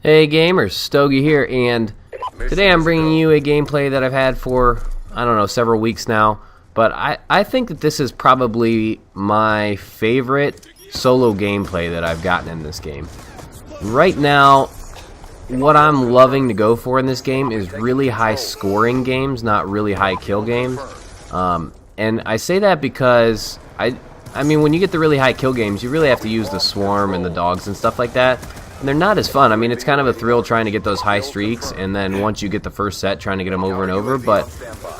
Hey gamers, Stogie here, and today I'm bringing you a gameplay that I've had for, I don't know, several weeks now, but I think that this is probably my favorite solo gameplay that I've gotten in this game. Right now, what I'm loving to go for in this game is really high scoring games, not really high kill games. And I say that because, I mean, when you get the really high kill games, you really have to use the swarm and the dogs and stuff like that. And they're not as fun. I mean, it's kind of a thrill trying to get those high streaks, and then once you get the first set, trying to get them over and over. But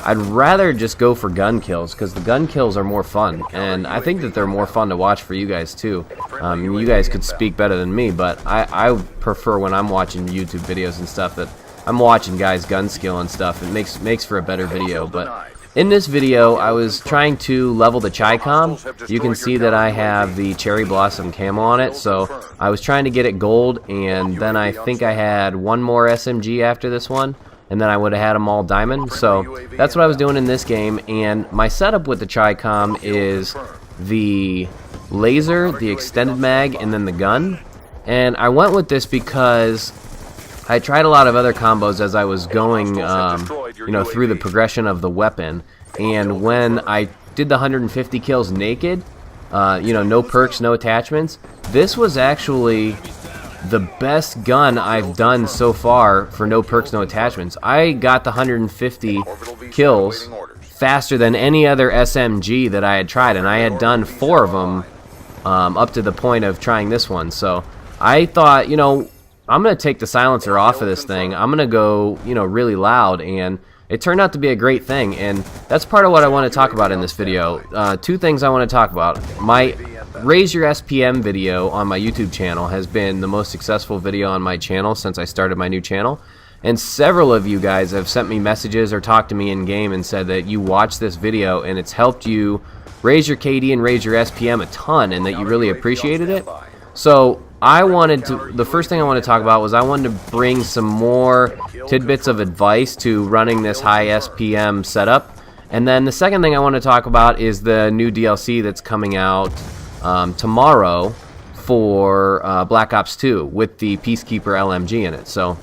I'd rather just go for gun kills, because the gun kills are more fun, and I think that they're more fun to watch for you guys too. You guys could speak better than me, but I prefer when I'm watching YouTube videos and stuff that I'm watching guys gun skill and stuff. It makes for a better video. But in this video, I was trying to level the Chicom. You can see that I have the Cherry Blossom camo on it, so I was trying to get it gold, and then I think I had one more SMG after this one, and then I would have had them all diamond. So that's what I was doing in this game, and my setup with the Chicom is the laser, the extended mag, and then the gun. And I went with this because I tried a lot of other combos as I was going, through the progression of the weapon. And when I did the 150 kills naked, no perks, no attachments, this was actually the best gun I've done so far for no perks, no attachments. I got the 150 kills faster than any other SMG that I had tried, and I had done 4 of them up to the point of trying this one. So I thought, I'm going to take the silencer off of this thing. I'm going to go, really loud, and it turned out to be a great thing, and that's part of what I want to talk about in this video. 2 things I want to talk about. My Raise Your SPM video on my YouTube channel has been the most successful video on my channel since I started my new channel, and several of you guys have sent me messages or talked to me in-game and said that you watched this video and it's helped you raise your KD and raise your SPM a ton, and that you really appreciated it. So the first thing I want to talk about was I wanted to bring some more tidbits of advice to running this high SPM setup. And then the second thing I want to talk about is the new DLC that's coming out tomorrow for Black Ops 2 with the Peacekeeper LMG in it. So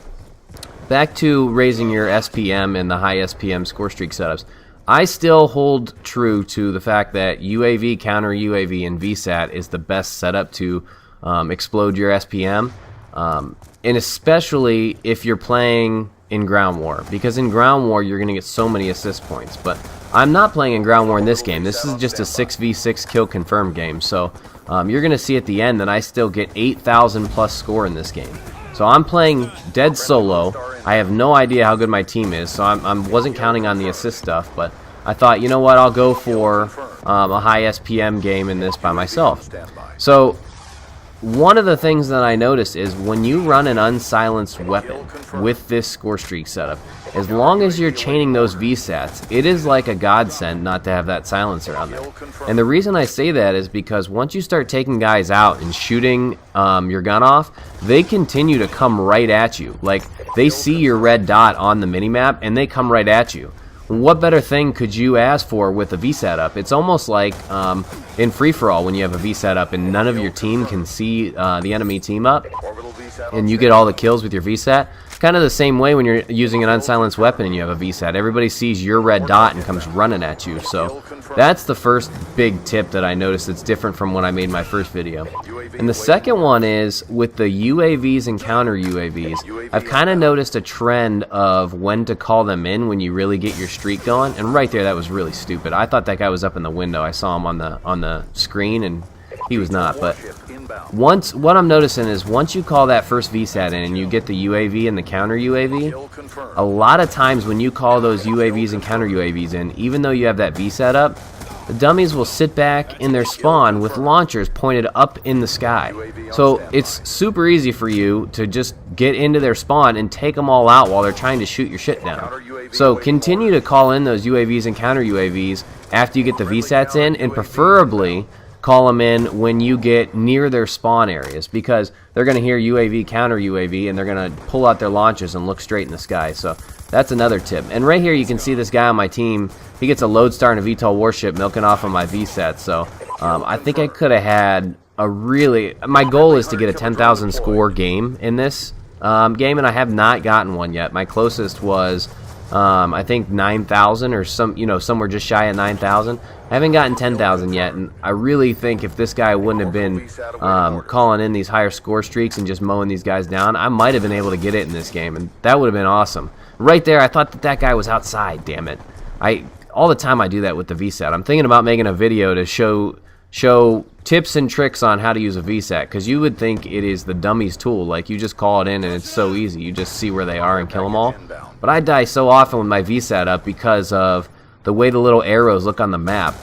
back to raising your SPM and the high SPM score streak setups. I still hold true to the fact that UAV, counter UAV, and Vsat is the best setup to explode your SPM, and especially if you're playing in Ground War, because in Ground War you're going to get so many assist points. But I'm not playing in Ground War in this game. This is just a 6v6 kill confirmed game, so you're going to see at the end that I still get 8,000 plus score in this game. So I'm playing dead solo. I have no idea how good my team is, so I wasn't counting on the assist stuff, but I thought, you know what, I'll go for a high SPM game in this by myself. So one of the things that I noticed is when you run an unsilenced weapon with this score streak setup, as long as you're chaining those Vsats, it is like a godsend not to have that silencer on there. And the reason I say that is because once you start taking guys out and shooting your gun off, they continue to come right at you. Like, they see your red dot on the minimap and they come right at you. What better thing could you ask for with a VSAT up? It's almost like in free-for-all when you have a VSAT up and none of your team can see the enemy team up, and you get all the kills with your VSAT. Kind of the same way when you're using an unsilenced weapon and you have a VSAT. Everybody sees your red dot and comes running at you. So that's the first big tip that I noticed that's different from when I made my first video. And the second one is with the UAVs and counter UAVs. I've kind of noticed a trend of when to call them in when you really get your streak going. And right there, that was really stupid. I thought that guy was up in the window. I saw him on the screen, and he was not. But what I'm noticing is once you call that first VSAT in and you get the UAV and the counter UAV, a lot of times when you call those UAVs and counter UAVs in, even though you have that VSAT up, the dummies will sit back in their spawn with launchers pointed up in the sky. So it's super easy for you to just get into their spawn and take them all out while they're trying to shoot your shit down. So continue to call in those UAVs and counter UAVs after you get the VSATs in, and preferably call them in when you get near their spawn areas, because they're going to hear UAV, counter UAV, and they're going to pull out their launchers and look straight in the sky. So that's another tip. And right here you can see this guy on my team. He gets a Lodestar and a VTOL warship milking off of my VSAT. So I think I could have had a really... My goal is to get a 10,000 score game in this game, and I have not gotten one yet. My closest was I think 9,000 or somewhere just shy of 9,000. I haven't gotten 10,000 yet, and I really think if this guy wouldn't have been calling in these higher score streaks and just mowing these guys down, I might have been able to get it in this game, and that would have been awesome. Right there, I thought that guy was outside. Damn it! All the time I do that with the VSAT. I'm thinking about making a video to show tips and tricks on how to use a VSAT, because you would think it is the dummy's tool. Like, you just call it in and it's so easy. You just see where they are and kill them all. But I die so often with my VSAT up because of the way the little arrows look on the map.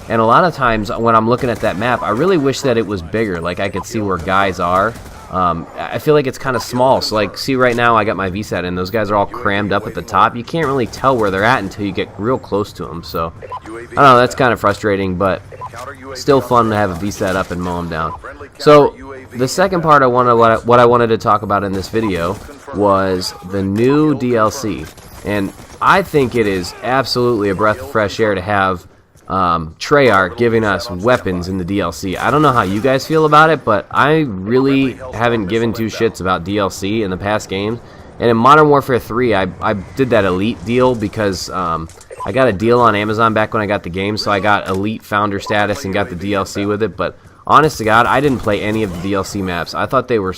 And a lot of times when I'm looking at that map, I really wish that it was bigger, like I could see where guys are. I feel like it's kind of small. So like, see right now I got my VSAT in. Those guys are all crammed up at the top. You can't really tell where they're at until you get real close to them. So I don't know, that's kind of frustrating, but still fun to have a VSAT up and mow them down. So the second part what I wanted to talk about in this video was the new DLC. And I think it is absolutely a breath of fresh air to have Treyarch giving us weapons in the DLC. I don't know how you guys feel about it, but I really haven't given two shits about DLC in the past games. And in Modern Warfare 3, I did that Elite deal because I got a deal on Amazon back when I got the game, so I got Elite Founder status and got the DLC with it. But honest to God, I didn't play any of the DLC maps. I thought they were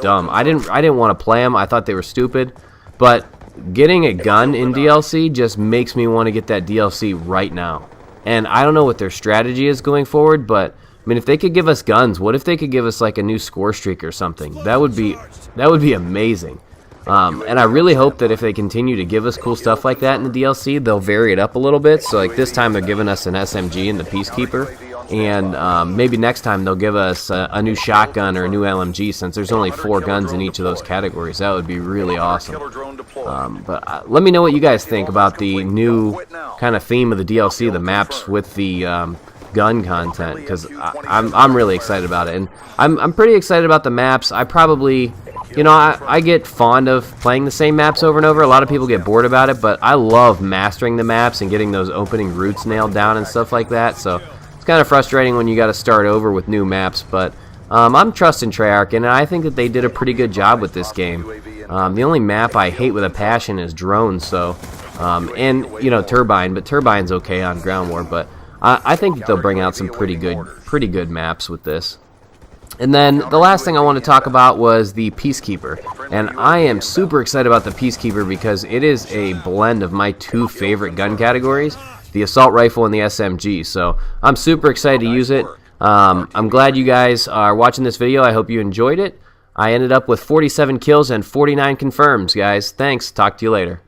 dumb. I didn't want to play them. I thought they were stupid. But getting a gun in DLC just makes me want to get that DLC right now. And I don't know what their strategy is going forward, but I mean, if they could give us guns, what if they could give us like a new score streak or something? That would be amazing. And I really hope that if they continue to give us cool stuff like that in the DLC, they'll vary it up a little bit. So like this time they're giving us an SMG in the Peacekeeper, and maybe next time they'll give us a new shotgun or a new LMG, since there's only 4 guns in each of those categories. That would be really awesome. But let me know what you guys think about the new kind of theme of the DLC, the maps with the gun content, because I'm really excited about it, and I'm pretty excited about the maps. I probably, I get fond of playing the same maps over and over. A lot of people get bored about it, but I love mastering the maps and getting those opening routes nailed down and stuff like that. So it's kind of frustrating when you got to start over with new maps, but I'm trusting Treyarch, and I think that they did a pretty good job with this game. The only map I hate with a passion is drones, so and Turbine, but Turbine's okay on ground war, but I think that they'll bring out some pretty good maps with this. And then the last thing I want to talk about was the Peacekeeper. And I am super excited about the Peacekeeper because it is a blend of my 2 favorite gun categories, the assault rifle and the SMG. So I'm super excited to use it. I'm glad you guys are watching this video. I hope you enjoyed it. I ended up with 47 kills and 49 confirms, guys. Thanks. Talk to you later.